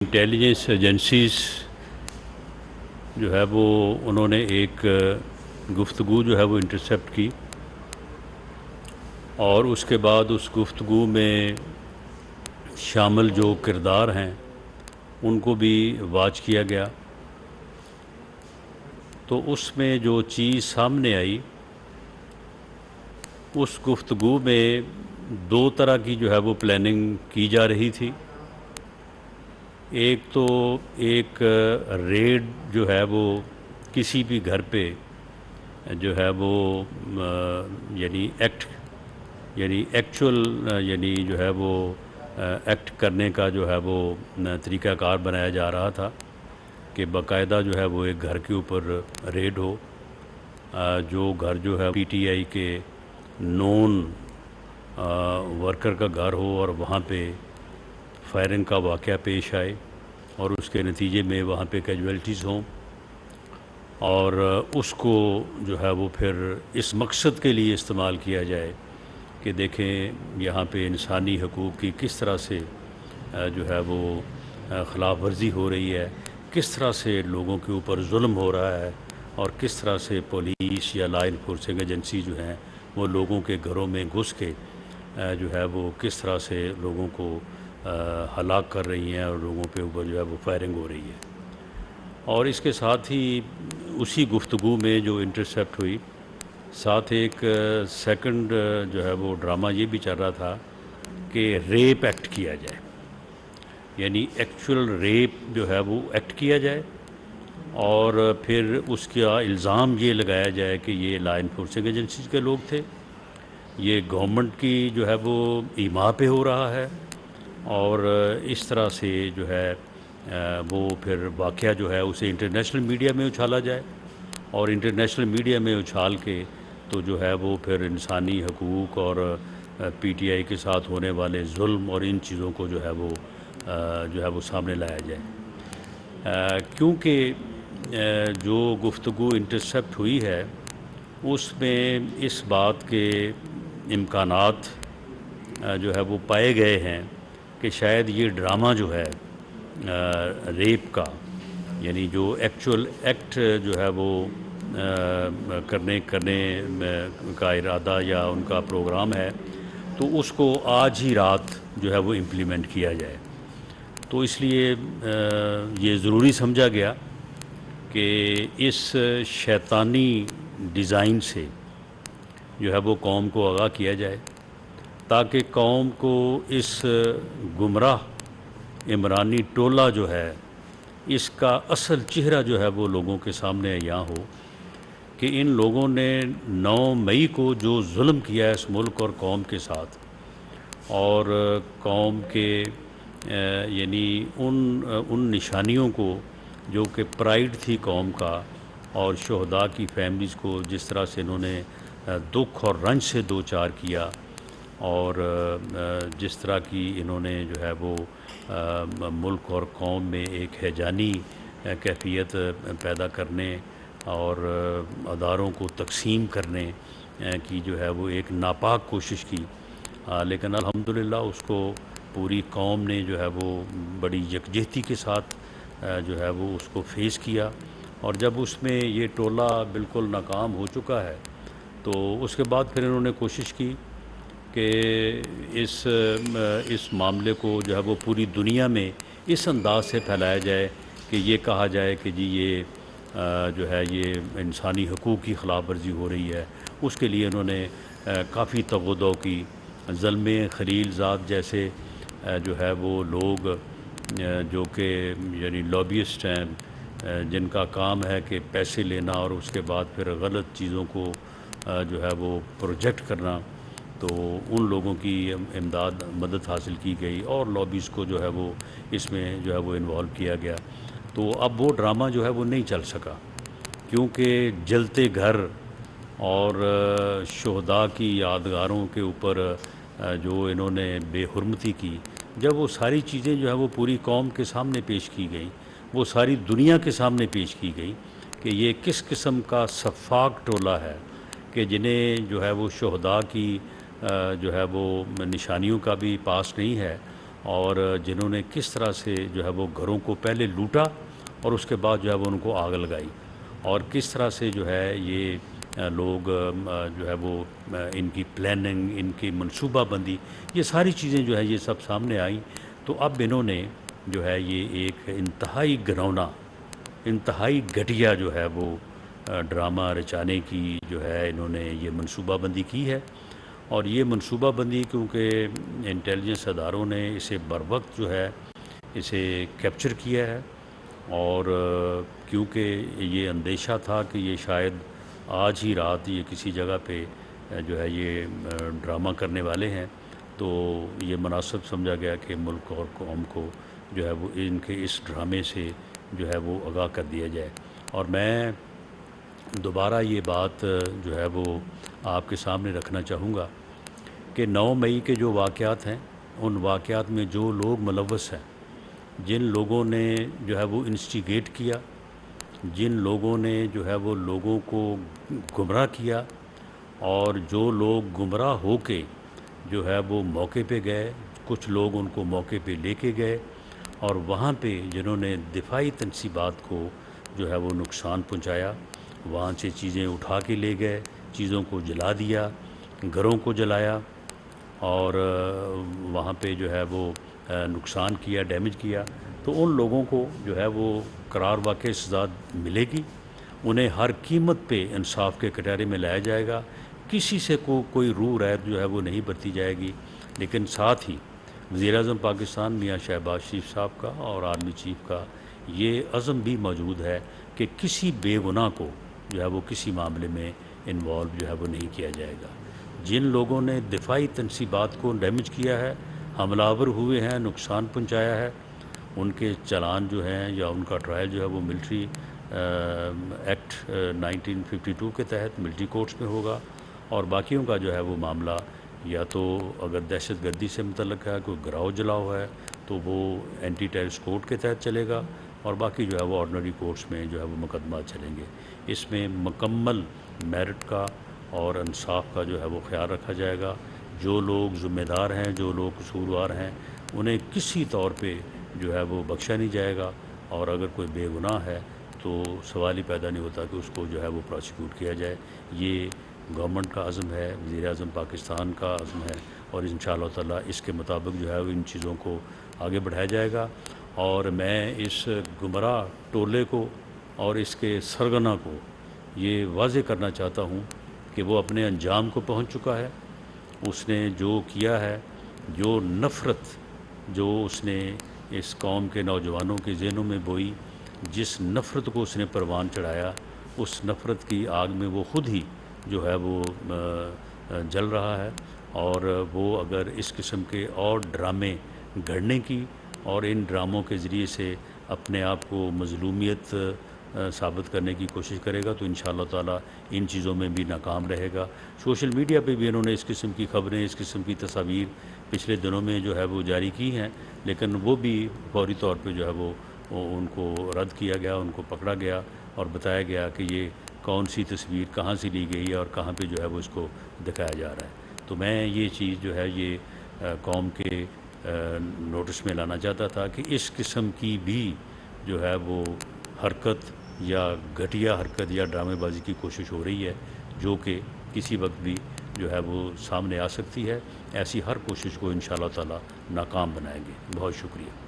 Intelligence agencies جو ہے وہ انہوں نے ایک گفتگو جو ہے وہ انٹرسیپٹ کی، اور اس کے بعد اس گفتگو میں شامل جو کردار ہیں ان کو بھی واچ کیا گیا۔ تو اس میں جو چیز سامنے آئی، اس گفتگو میں دو طرح کی جو ہے وہ پلاننگ کی جا رہی تھی۔ ایک تو ایک ریڈ جو ہے وہ کسی بھی گھر پہ جو ہے وہ یعنی ایکچول یعنی جو ہے وہ ایکٹ کرنے کا جو ہے وہ طریقہ کار بنایا جا رہا تھا کہ باقاعدہ جو ہے وہ ایک گھر کے اوپر ریڈ ہو، جو گھر جو ہے پی ٹی آئی کے نون ورکر کا گھر ہو، اور وہاں پہ فائرنگ کا واقعہ پیش آئے اور اس کے نتیجے میں وہاں پہ کیجویلٹیز ہوں، اور اس کو جو ہے وہ پھر اس مقصد کے لیے استعمال کیا جائے کہ دیکھیں یہاں پہ انسانی حقوق کی کس طرح سے جو ہے وہ خلاف ورزی ہو رہی ہے، کس طرح سے لوگوں کے اوپر ظلم ہو رہا ہے، اور کس طرح سے پولیس یا لا انفورسنگ ایجنسی جو ہیں وہ لوگوں کے گھروں میں گھس کے جو ہے وہ کس طرح سے لوگوں کو ہلاک کر رہی ہیں اور لوگوں پہ اوپر جو ہے وہ فائرنگ ہو رہی ہے۔ اور اس کے ساتھ ہی اسی گفتگو میں جو انٹرسیپٹ ہوئی، ساتھ ایک سیکنڈ جو ہے وہ ڈرامہ یہ بھی چل رہا تھا کہ ریپ ایکٹ کیا جائے، یعنی ایکچول ریپ جو ہے وہ ایکٹ کیا جائے، اور پھر اس کا الزام یہ لگایا جائے کہ یہ لا انفورسنگ ایجنسیز کے لوگ تھے، یہ گورنمنٹ کی جو ہے وہ ایما پہ ہو رہا ہے، اور اس طرح سے جو ہے وہ پھر واقعہ جو ہے اسے انٹرنیشنل میڈیا میں اچھالا جائے، اور انٹرنیشنل میڈیا میں اچھال کے تو جو ہے وہ پھر انسانی حقوق اور پی ٹی آئی کے ساتھ ہونے والے ظلم اور ان چیزوں کو جو ہے وہ سامنے لایا جائے۔ کیونکہ جو گفتگو انٹرسیپٹ ہوئی ہے اس میں اس بات کے امکانات جو ہے وہ پائے گئے ہیں کہ شاید یہ ڈرامہ جو ہے ریپ کا، یعنی جو ایکچول ایکٹ جو ہے وہ کرنے کا ارادہ یا ان کا پروگرام ہے، تو اس کو آج ہی رات جو ہے وہ امپلیمنٹ کیا جائے۔ تو اس لیے یہ ضروری سمجھا گیا کہ اس شیطانی ڈیزائن سے جو ہے وہ قوم کو آگاہ کیا جائے، تاکہ قوم کو اس گمراہ عمرانی ٹولہ جو ہے اس کا اصل چہرہ جو ہے وہ لوگوں کے سامنے عیاں ہو کہ ان لوگوں نے 9 مئی کو جو ظلم کیا ہے اس ملک اور قوم کے ساتھ، اور قوم کے یعنی ان نشانیوں کو جو کہ پرائیڈ تھی قوم کا، اور شہداء کی فیملیز کو جس طرح سے انہوں نے دکھ اور رنج سے دوچار کیا، اور جس طرح کی انہوں نے جو ہے وہ ملک اور قوم میں ایک ہیجانی کیفیت پیدا کرنے اور اداروں کو تقسیم کرنے کی جو ہے وہ ایک ناپاک کوشش کی، لیکن الحمدللہ اس کو پوری قوم نے جو ہے وہ بڑی یکجہتی کے ساتھ جو ہے وہ اس کو فیس کیا، اور جب اس میں یہ ٹولہ بالکل ناکام ہو چکا ہے تو اس کے بعد پھر انہوں نے کوشش کی کہ اس معاملے کو جو ہے وہ پوری دنیا میں اس انداز سے پھیلایا جائے کہ یہ کہا جائے کہ جی یہ جو ہے یہ انسانی حقوق کی خلاف ورزی ہو رہی ہے۔ اس کے لیے انہوں نے کافی تغدو کی، زلمے خلیل زاد جیسے جو ہے وہ لوگ جو کہ یعنی لابیسٹ ہیں، جن کا کام ہے کہ پیسے لینا اور اس کے بعد پھر غلط چیزوں کو جو ہے وہ پروجیکٹ کرنا، تو ان لوگوں کی مدد حاصل کی گئی، اور لابیز کو جو ہے وہ اس میں جو ہے وہ انوالو کیا گیا۔ تو اب وہ ڈرامہ جو ہے وہ نہیں چل سکا، کیونکہ جلتے گھر اور شہداء کی یادگاروں کے اوپر جو انہوں نے بے حرمتی کی، جب وہ ساری چیزیں جو ہے وہ پوری قوم کے سامنے پیش کی گئیں، وہ ساری دنیا کے سامنے پیش کی گئی کہ یہ کس قسم کا سفاک ٹولہ ہے کہ جنہیں جو ہے وہ شہداء کی جو ہے وہ نشانیوں کا بھی پاس نہیں ہے، اور جنہوں نے کس طرح سے جو ہے وہ گھروں کو پہلے لوٹا اور اس کے بعد جو ہے وہ ان کو آگ لگائی، اور کس طرح سے جو ہے یہ لوگ جو ہے وہ ان کی پلاننگ، ان کی منصوبہ بندی، یہ ساری چیزیں جو ہے یہ سب سامنے آئیں۔ تو اب انہوں نے جو ہے یہ ایک انتہائی گھنونا، انتہائی گھٹیا جو ہے وہ ڈرامہ رچانے کی جو ہے انہوں نے یہ منصوبہ بندی کی ہے۔ اور یہ منصوبہ بندی کیونکہ انٹیلیجنس اداروں نے اسے بروقت جو ہے اسے کیپچر کیا ہے، اور کیونکہ یہ اندیشہ تھا کہ یہ شاید آج ہی رات یہ کسی جگہ پہ جو ہے یہ ڈرامہ کرنے والے ہیں، تو یہ مناسب سمجھا گیا کہ ملک اور قوم کو جو ہے وہ ان کے اس ڈرامے سے جو ہے وہ آگاہ کر دیا جائے۔ اور میں دوبارہ یہ بات جو ہے وہ آپ کے سامنے رکھنا چاہوں گا کہ 9 مئی کے جو واقعات ہیں، ان واقعات میں جو لوگ ملوث ہیں، جن لوگوں نے جو ہے وہ انسٹیگیٹ کیا، جن لوگوں نے جو ہے وہ لوگوں کو گمراہ کیا، اور جو لوگ گمراہ ہو کے جو ہے وہ موقع پہ گئے، کچھ لوگ ان کو موقع پہ لے کے گئے، اور وہاں پہ جنہوں نے دفاعی تنصیبات کو جو ہے وہ نقصان پہنچایا، وہاں سے چیزیں اٹھا کے لے گئے، چیزوں کو جلا دیا، گھروں کو جلایا، اور وہاں پہ جو ہے وہ نقصان کیا، ڈیمیج کیا، تو ان لوگوں کو جو ہے وہ قرار واقع سزا ملے گی، انہیں ہر قیمت پہ انصاف کے کٹہرے میں لایا جائے گا، کسی سے کوئی روح ریت جو ہے وہ نہیں برتی جائے گی۔ لیکن ساتھ ہی وزیر اعظم پاکستان میاں شہباز شریف صاحب کا اور آرمی چیف کا یہ عزم بھی موجود ہے کہ کسی بے گناہ کو جو ہے وہ کسی معاملے میں انوالو جو ہے وہ نہیں کیا جائے گا۔ جن لوگوں نے دفاعی تنصیبات کو ڈیمیج کیا ہے، حملہ آور ہوئے ہیں، نقصان پہنچایا ہے، ان کے چالان جو ہیں یا ان کا ٹرائل جو ہے وہ ملٹری ایکٹ 1952 کے تحت ملٹری کورٹس میں ہوگا، اور باقیوں کا جو ہے وہ معاملہ یا تو اگر دہشت گردی سے متعلق ہے، کوئی گراؤ جلاؤ ہے، تو وہ اینٹی ٹیررسٹ کورٹ کے تحت چلے گا، اور باقی جو ہے وہ آرڈنری کورٹس میں جو ہے وہ مقدمات چلیں گے۔ اس میں مکمل میرٹ کا اور انصاف کا جو ہے وہ خیال رکھا جائے گا۔ جو لوگ ذمہ دار ہیں، جو لوگ قصوروار ہیں، انہیں کسی طور پہ جو ہے وہ بخشا نہیں جائے گا، اور اگر کوئی بے گناہ ہے تو سوال ہی پیدا نہیں ہوتا کہ اس کو جو ہے وہ پروسیکیوٹ کیا جائے۔ یہ گورنمنٹ کا عزم ہے، وزیر اعظم پاکستان کا عزم ہے، اور انشاءاللہ تعالیٰ اس کے مطابق جو ہے وہ ان چیزوں کو آگے بڑھایا جائے گا۔ اور میں اس گمراہ ٹولے کو اور اس کے سرغنہ کو یہ واضح کرنا چاہتا ہوں کہ وہ اپنے انجام کو پہنچ چکا ہے۔ اس نے جو کیا ہے، جو نفرت جو اس نے اس قوم کے نوجوانوں کے ذہنوں میں بوئی، جس نفرت کو اس نے پروان چڑھایا، اس نفرت کی آگ میں وہ خود ہی جو ہے وہ جل رہا ہے، اور وہ اگر اس قسم کے اور ڈرامے گھڑنے کی اور ان ڈراموں کے ذریعے سے اپنے آپ کو مظلومیت ثابت کرنے کی کوشش کرے گا تو انشاءاللہ تعالیٰ ان چیزوں میں بھی ناکام رہے گا۔ سوشل میڈیا پہ بھی انہوں نے اس قسم کی خبریں، اس قسم کی تصاویر پچھلے دنوں میں جو ہے وہ جاری کی ہیں، لیکن وہ بھی فوری طور پہ جو ہے وہ ان کو رد کیا گیا، ان کو پکڑا گیا اور بتایا گیا کہ یہ کون سی تصویر کہاں سے لی گئی ہے اور کہاں پہ جو ہے وہ اس کو دکھایا جا رہا ہے۔ تو میں یہ چیز جو ہے یہ قوم کے نوٹس میں لانا چاہتا تھا کہ اس قسم کی بھی جو ہے وہ حرکت یا گھٹیا حرکت یا ڈرامے بازی کی کوشش ہو رہی ہے، جو کہ کسی وقت بھی جو ہے وہ سامنے آ سکتی ہے۔ ایسی ہر کوشش کو انشاءاللہ تعالیٰ ناکام بنائیں گے۔ بہت شکریہ۔